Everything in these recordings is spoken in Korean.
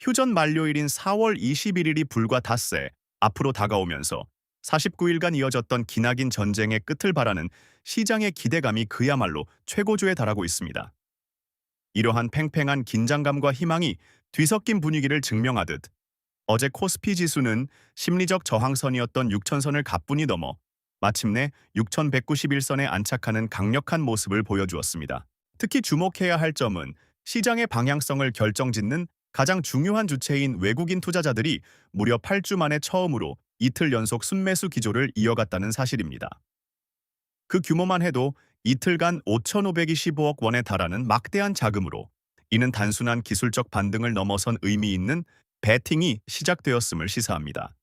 휴전 만료일인 4월 21일이 불과 닷새 앞으로 다가오면서 49일간 이어졌던 기나긴 전쟁의 끝을 바라는 시장의 기대감이 그야말로 최고조에 달하고 있습니다. 이러한 팽팽한 긴장감과 희망이 뒤섞인 분위기를 증명하듯 어제 코스피 지수는 심리적 저항선이었던 6천선을 가뿐히 넘어 마침내 6,191선에 안착하는 강력한 모습을 보여주었습니다. 특히 주목해야 할 점은 시장의 방향성을 결정짓는 가장 중요한 주체인 외국인 투자자들이 무려 8주 만에 처음으로 이틀 연속 순매수 기조를 이어갔다는 사실입니다. 그 규모만 해도 이틀간 5,525억 원에 달하는 막대한 자금으로 이는 단순한 기술적 반등을 넘어선 의미 있는 베팅이 시작되었음을 시사합니다.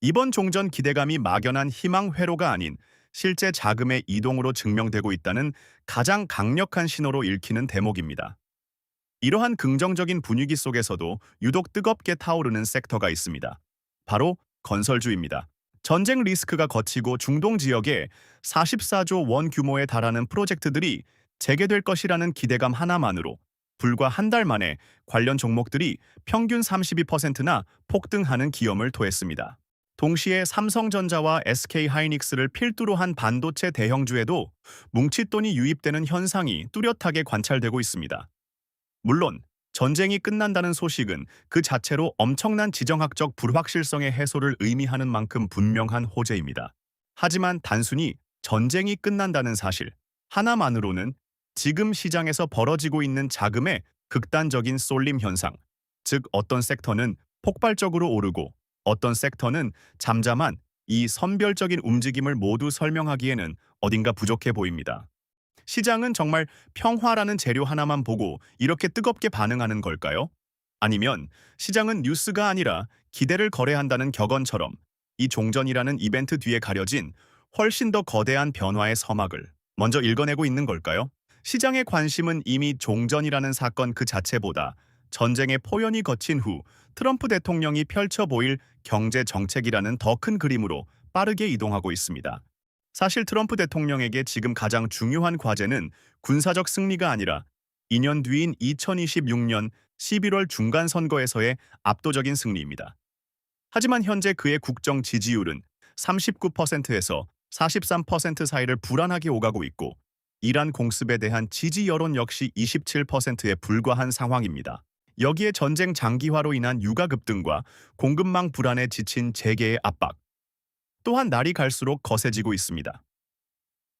이번 종전 기대감이 막연한 희망 회로가 아닌 실제 자금의 이동으로 증명되고 있다는 가장 강력한 신호로 읽히는 대목입니다. 이러한 긍정적인 분위기 속에서도 유독 뜨겁게 타오르는 섹터가 있습니다. 바로 건설주입니다. 전쟁 리스크가 거치고 중동 지역에 44조 원 규모에 달하는 프로젝트들이 재개될 것이라는 기대감 하나만으로 불과 한 달 만에 관련 종목들이 평균 32%나 폭등하는 기염을 토했습니다. 동시에 삼성전자와 SK하이닉스를 필두로 한 반도체 대형주에도 뭉칫돈이 유입되는 현상이 뚜렷하게 관찰되고 있습니다. 물론 전쟁이 끝난다는 소식은 그 자체로 엄청난 지정학적 불확실성의 해소를 의미하는 만큼 분명한 호재입니다. 하지만 단순히 전쟁이 끝난다는 사실 하나만으로는 지금 시장에서 벌어지고 있는 자금의 극단적인 쏠림 현상, 즉 어떤 섹터는 폭발적으로 오르고 어떤 섹터는 잠잠한 이 선별적인 움직임을 모두 설명하기에는 어딘가 부족해 보입니다. 시장은 정말 평화라는 재료 하나만 보고 이렇게 뜨겁게 반응하는 걸까요? 아니면 시장은 뉴스가 아니라 기대를 거래한다는 격언처럼 이 종전이라는 이벤트 뒤에 가려진 훨씬 더 거대한 변화의 서막을 먼저 읽어내고 있는 걸까요? 시장의 관심은 이미 종전이라는 사건 그 자체보다 전쟁의 포연이 거친 후 트럼프 대통령이 펼쳐 보일 경제 정책이라는 더 큰 그림으로 빠르게 이동하고 있습니다. 사실 트럼프 대통령에게 지금 가장 중요한 과제는 군사적 승리가 아니라 2년 뒤인 2026년 11월 중간 선거에서의 압도적인 승리입니다. 하지만 현재 그의 국정 지지율은 39%에서 43% 사이를 불안하게 오가고 있고 이란 공습에 대한 지지 여론 역시 27%에 불과한 상황입니다. 여기에 전쟁 장기화로 인한 유가 급등과 공급망 불안에 지친 재계의 압박, 또한 날이 갈수록 거세지고 있습니다.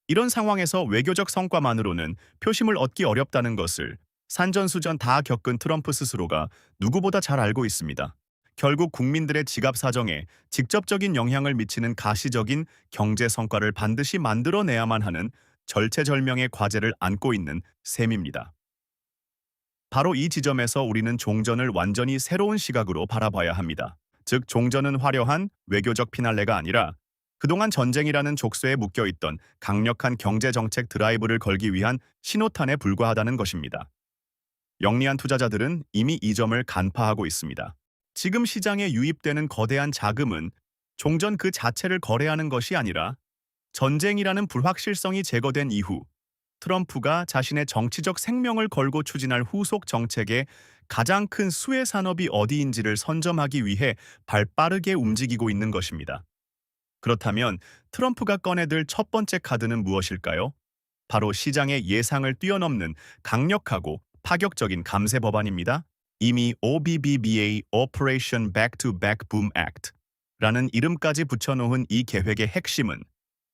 이런 상황에서 외교적 성과만으로는 표심을 얻기 어렵다는 것을 산전수전 다 겪은 트럼프 스스로가 누구보다 잘 알고 있습니다. 결국 국민들의 지갑 사정에 직접적인 영향을 미치는 가시적인 경제 성과를 반드시 만들어내야만 하는 절체절명의 과제를 안고 있는 셈입니다. 바로 이 지점에서 우리는 종전을 완전히 새로운 시각으로 바라봐야 합니다. 즉, 종전은 화려한 외교적 피날레가 아니라 그동안 전쟁이라는 족쇄에 묶여있던 강력한 경제정책 드라이브를 걸기 위한 신호탄에 불과하다는 것입니다. 영리한 투자자들은 이미 이 점을 간파하고 있습니다. 지금 시장에 유입되는 거대한 자금은 종전 그 자체를 거래하는 것이 아니라 전쟁이라는 불확실성이 제거된 이후 트럼프가 자신의 정치적 생명을 걸고 추진할 후속 정책의 가장 큰 수혜 산업이 어디인지를 선점하기 위해 발빠르게 움직이고 있는 것입니다. 그렇다면 트럼프가 꺼내들 첫 번째 카드는 무엇일까요? 바로 시장의 예상을 뛰어넘는 강력하고 파격적인 감세 법안입니다. 이미 OBBBA Operation Back to Back Boom Act라는 이름까지 붙여놓은 이 계획의 핵심은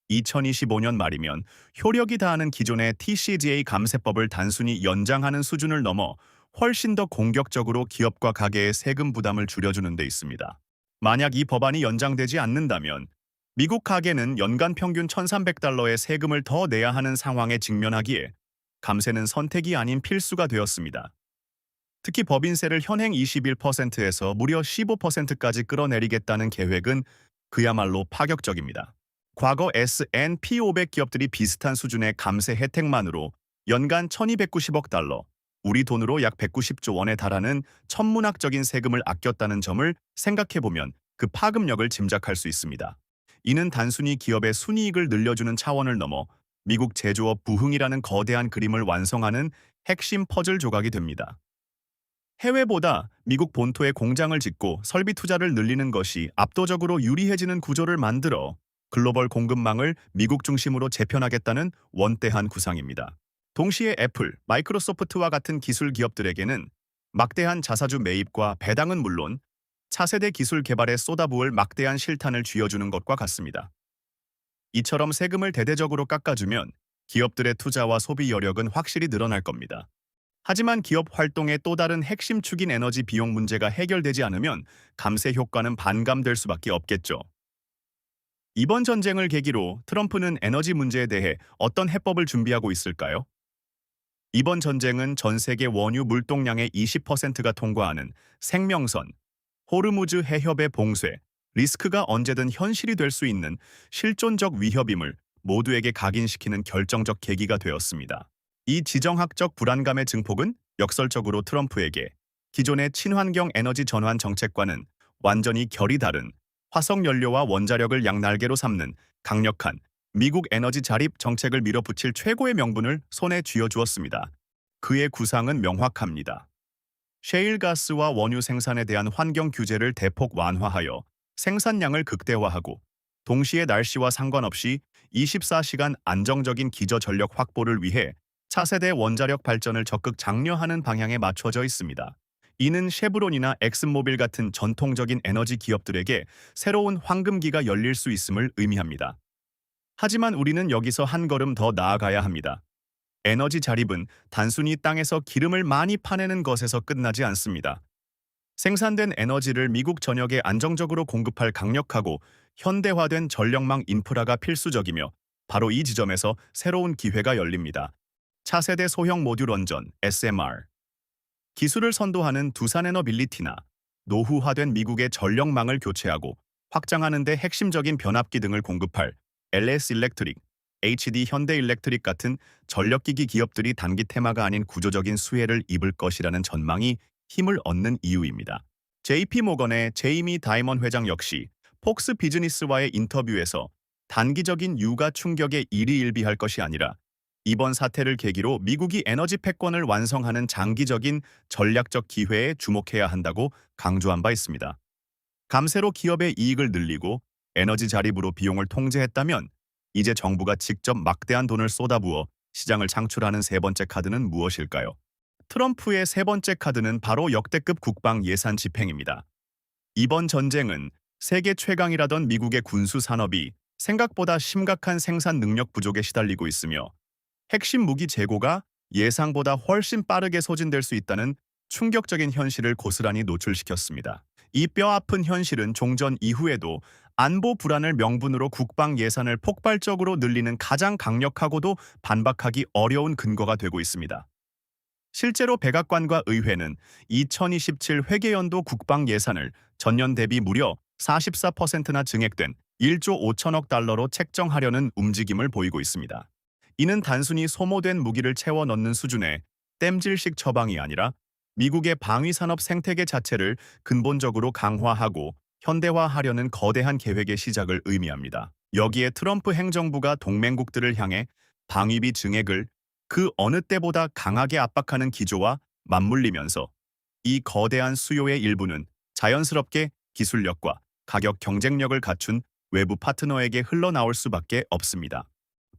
2025년 말이면 효력이 다하는 기존의 TCJA 감세법을 단순히 연장하는 수준을 넘어 훨씬 더 공격적으로 기업과 가게의 세금 부담을 줄여주는 데 있습니다. 만약 이 법안이 연장되지 않는다면 미국 가게는 연간 평균 $1,300의 세금을 더 내야 하는 상황에 직면하기에 감세는 선택이 아닌 필수가 되었습니다. 특히 법인세를 현행 21%에서 무려 15%까지 끌어내리겠다는 계획은 그야말로 파격적입니다. 과거 S&P 500 기업들이 비슷한 수준의 감세 혜택만으로 연간 $1,290억, 우리 돈으로 약 190조 원에 달하는 천문학적인 세금을 아꼈다는 점을 생각해보면 그 파급력을 짐작할 수 있습니다. 이는 단순히 기업의 순이익을 늘려주는 차원을 넘어 미국 제조업 부흥이라는 거대한 그림을 완성하는 핵심 퍼즐 조각이 됩니다. 해외보다 미국 본토에 공장을 짓고 설비 투자를 늘리는 것이 압도적으로 유리해지는 구조를 만들어 글로벌 공급망을 미국 중심으로 재편하겠다는 원대한 구상입니다. 동시에 애플, 마이크로소프트와 같은 기술 기업들에게는 막대한 자사주 매입과 배당은 물론 차세대 기술 개발에 쏟아부을 막대한 실탄을 쥐어주는 것과 같습니다. 이처럼 세금을 대대적으로 깎아주면 기업들의 투자와 소비 여력은 확실히 늘어날 겁니다. 하지만 기업 활동의 또 다른 핵심 축인 에너지 비용 문제가 해결되지 않으면 감세 효과는 반감될 수밖에 없겠죠. 이번 전쟁을 계기로 트럼프는 에너지 문제에 대해 어떤 해법을 준비하고 있을까요? 이번 전쟁은 전 세계 원유 물동량의 20%가 통과하는 생명선, 호르무즈 해협의 봉쇄, 리스크가 언제든 현실이 될 수 있는 실존적 위협임을 모두에게 각인시키는 결정적 계기가 되었습니다. 이 지정학적 불안감의 증폭은 역설적으로 트럼프에게 기존의 친환경 에너지 전환 정책과는 완전히 결이 다른 화석연료와 원자력을 양날개로 삼는 강력한 미국 에너지 자립 정책을 밀어붙일 최고의 명분을 손에 쥐어주었습니다. 그의 구상은 명확합니다. 셰일가스와 원유 생산에 대한 환경 규제를 대폭 완화하여 생산량을 극대화하고 동시에 날씨와 상관없이 24시간 안정적인 기저 전력 확보를 위해 차세대 원자력 발전을 적극 장려하는 방향에 맞춰져 있습니다. 이는 쉐브론이나 엑슨모빌 같은 전통적인 에너지 기업들에게 새로운 황금기가 열릴 수 있음을 의미합니다. 하지만 우리는 여기서 한 걸음 더 나아가야 합니다. 에너지 자립은 단순히 땅에서 기름을 많이 파내는 것에서 끝나지 않습니다. 생산된 에너지를 미국 전역에 안정적으로 공급할 강력하고 현대화된 전력망 인프라가 필수적이며 바로 이 지점에서 새로운 기회가 열립니다. 차세대 소형 모듈 원전 SMR 기술을 선도하는 두산에너빌리티나 노후화된 미국의 전력망을 교체하고 확장하는 데 핵심적인 변압기 등을 공급할 LS 일렉트릭, HD 현대일렉트릭 같은 전력기기 기업들이 단기 테마가 아닌 구조적인 수혜를 입을 것이라는 전망이 힘을 얻는 이유입니다. JP모건의 제이미 다이먼 회장 역시 폭스 비즈니스와의 인터뷰에서 단기적인 유가 충격에 일희일비할 것이 아니라 이번 사태를 계기로 미국이 에너지 패권을 완성하는 장기적인 전략적 기회에 주목해야 한다고 강조한 바 있습니다. 감세로 기업의 이익을 늘리고 에너지 자립으로 비용을 통제했다면 이제 정부가 직접 막대한 돈을 쏟아부어 시장을 창출하는 세 번째 카드는 무엇일까요? 트럼프의 세 번째 카드는 바로 역대급 국방 예산 집행입니다. 이번 전쟁은 세계 최강이라던 미국의 군수 산업이 생각보다 심각한 생산 능력 부족에 시달리고 있으며 핵심 무기 재고가 예상보다 훨씬 빠르게 소진될 수 있다는 충격적인 현실을 고스란히 노출시켰습니다. 이 뼈아픈 현실은 종전 이후에도 안보 불안을 명분으로 국방 예산을 폭발적으로 늘리는 가장 강력하고도 반박하기 어려운 근거가 되고 있습니다. 실제로 백악관과 의회는 2027 회계연도 국방 예산을 전년 대비 무려 44%나 증액된 1조 5천억 달러로 책정하려는 움직임을 보이고 있습니다. 이는 단순히 소모된 무기를 채워 넣는 수준의 땜질식 처방이 아니라 미국의 방위산업 생태계 자체를 근본적으로 강화하고 현대화하려는 거대한 계획의 시작을 의미합니다. 여기에 트럼프 행정부가 동맹국들을 향해 방위비 증액을 그 어느 때보다 강하게 압박하는 기조와 맞물리면서 이 거대한 수요의 일부는 자연스럽게 기술력과 가격 경쟁력을 갖춘 외부 파트너에게 흘러나올 수밖에 없습니다.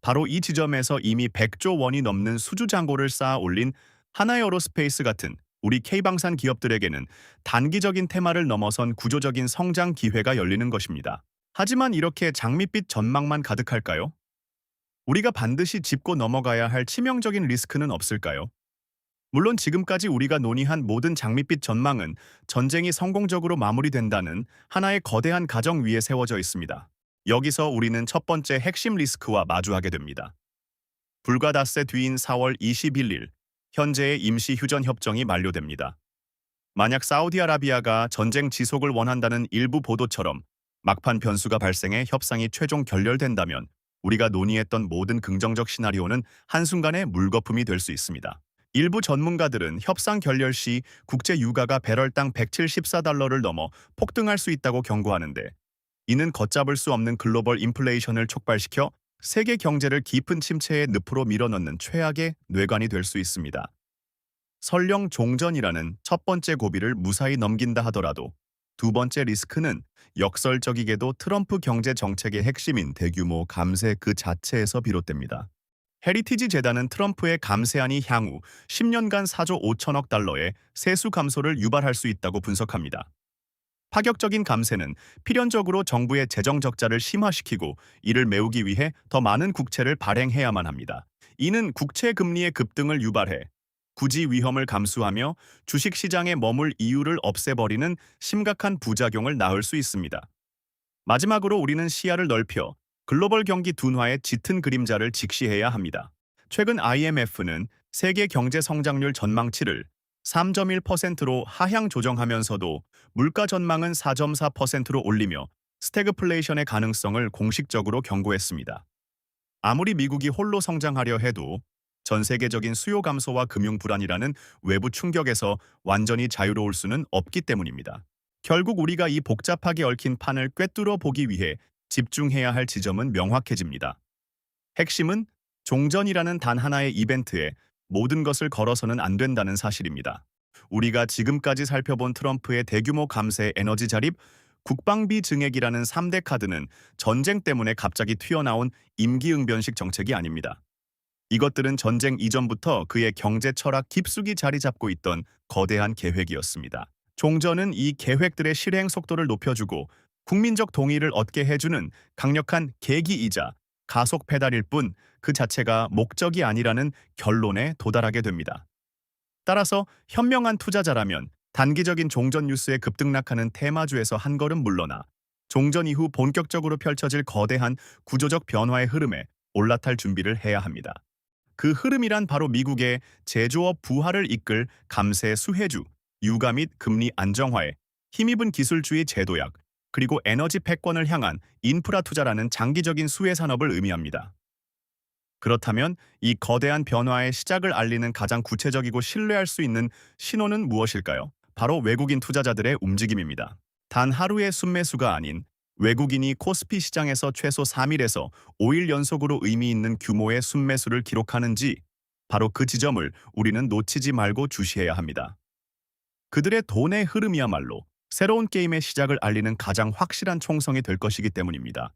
바로 이 지점에서 이미 100조 원이 넘는 수주 잔고를 쌓아 올린 하나에어로스페이스 같은 우리 K방산 기업들에게는 단기적인 테마를 넘어선 구조적인 성장 기회가 열리는 것입니다. 하지만 이렇게 장밋빛 전망만 가득할까요? 우리가 반드시 짚고 넘어가야 할 치명적인 리스크는 없을까요? 물론 지금까지 우리가 논의한 모든 장밋빛 전망은 전쟁이 성공적으로 마무리된다는 하나의 거대한 가정 위에 세워져 있습니다. 여기서 우리는 첫 번째 핵심 리스크와 마주하게 됩니다. 불과 닷새 뒤인 4월 21일, 현재의 임시 휴전 협정이 만료됩니다. 만약 사우디아라비아가 전쟁 지속을 원한다는 일부 보도처럼 막판 변수가 발생해 협상이 최종 결렬된다면 우리가 논의했던 모든 긍정적 시나리오는 한순간에 물거품이 될 수 있습니다. 일부 전문가들은 협상 결렬 시 국제 유가가 배럴당 174달러를 넘어 폭등할 수 있다고 경고하는데 이는 걷잡을 수 없는 글로벌 인플레이션을 촉발시켜 세계 경제를 깊은 침체의 늪으로 밀어넣는 최악의 뇌관이 될 수 있습니다. 설령 종전이라는 첫 번째 고비를 무사히 넘긴다 하더라도 두 번째 리스크는 역설적이게도 트럼프 경제 정책의 핵심인 대규모 감세 그 자체에서 비롯됩니다. 헤리티지 재단은 트럼프의 감세안이 향후 10년간 4조 5천억 달러의 세수 감소를 유발할 수 있다고 분석합니다. 파격적인 감세는 필연적으로 정부의 재정 적자를 심화시키고 이를 메우기 위해 더 많은 국채를 발행해야만 합니다. 이는 국채 금리의 급등을 유발해 굳이 위험을 감수하며 주식시장에 머물 이유를 없애버리는 심각한 부작용을 낳을 수 있습니다. 마지막으로 우리는 시야를 넓혀 글로벌 경기 둔화의 짙은 그림자를 직시해야 합니다. 최근 IMF는 세계 경제 성장률 전망치를 3.1%로 하향 조정하면서도 물가 전망은 4.4%로 올리며 스태그플레이션의 가능성을 공식적으로 경고했습니다. 아무리 미국이 홀로 성장하려 해도 전 세계적인 수요 감소와 금융 불안이라는 외부 충격에서 완전히 자유로울 수는 없기 때문입니다. 결국 우리가 이 복잡하게 얽힌 판을 꿰뚫어 보기 위해 집중해야 할 지점은 명확해집니다. 핵심은 종전이라는 단 하나의 이벤트에 모든 것을 걸어서는 안 된다는 사실입니다. 우리가 지금까지 살펴본 트럼프의 대규모 감세 에너지 자립, 국방비 증액이라는 3대 카드는 전쟁 때문에 갑자기 튀어나온 임기응변식 정책이 아닙니다. 이것들은 전쟁 이전부터 그의 경제 철학 깊숙이 자리 잡고 있던 거대한 계획이었습니다. 종전은 이 계획들의 실행 속도를 높여주고 국민적 동의를 얻게 해주는 강력한 계기이자 가속 페달일 뿐 그 자체가 목적이 아니라는 결론에 도달하게 됩니다. 따라서 현명한 투자자라면 단기적인 종전 뉴스에 급등락하는 테마주에서 한 걸음 물러나 종전 이후 본격적으로 펼쳐질 거대한 구조적 변화의 흐름에 올라탈 준비를 해야 합니다. 그 흐름이란 바로 미국의 제조업 부활을 이끌 감세 수혜주, 유가 및 금리 안정화에 힘입은 기술주의 제도약, 그리고 에너지 패권을 향한 인프라 투자라는 장기적인 수혜 산업을 의미합니다. 그렇다면 이 거대한 변화의 시작을 알리는 가장 구체적이고 신뢰할 수 있는 신호는 무엇일까요? 바로 외국인 투자자들의 움직임입니다. 단 하루의 순매수가 아닌 외국인이 코스피 시장에서 최소 3일에서 5일 연속으로 의미 있는 규모의 순매수를 기록하는지 바로 그 지점을 우리는 놓치지 말고 주시해야 합니다. 그들의 돈의 흐름이야말로 새로운 게임의 시작을 알리는 가장 확실한 총성이 될 것이기 때문입니다.